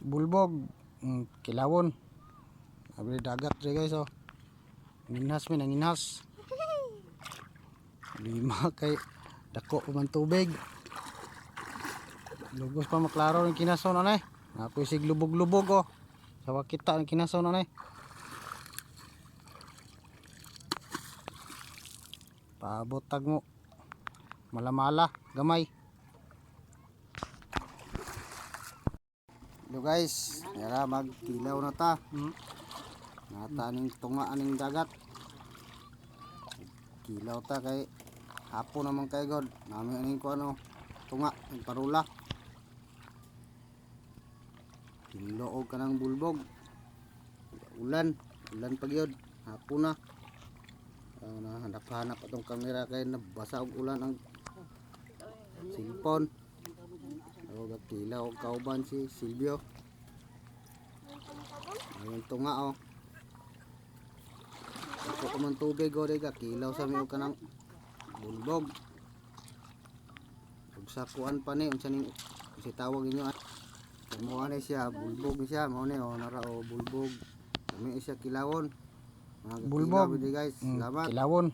bulbog, kilawon. Abri dagat dre guys oh. Nanginhas mi nanginhas. Lima kay dako pa man tubig. Lugos pa maklaro ng kinason anay. Ako isig lubog-lubog oh. Sawa kita ng kinason anay. Paabot tag mo. Malamala, gamay. Hello guys, yara magtilaw na ta. Nataning tunga aning dagat. Kilaw ta kay hapon naman kay god. Nami aning ko ano, tunga, ang parula. Tinuloog ka ng bulbog. Ulan pag yun. Hapon na. Hanap-hanap atong kamera kay nabasa og ulan ang cellphone. Gatilaw og kauban si Silvio. Ayun tunga oh. Ako ko man tubig o diga kilaw sa miyo kanang bulbog. Ug sakuan pa ni unsa ning si tawag inyo mo ani siya bulbog siya mo ni oh nara oh bulbog. Kami siya kilawon. Bulbog. Guys, salamat. Kilawon.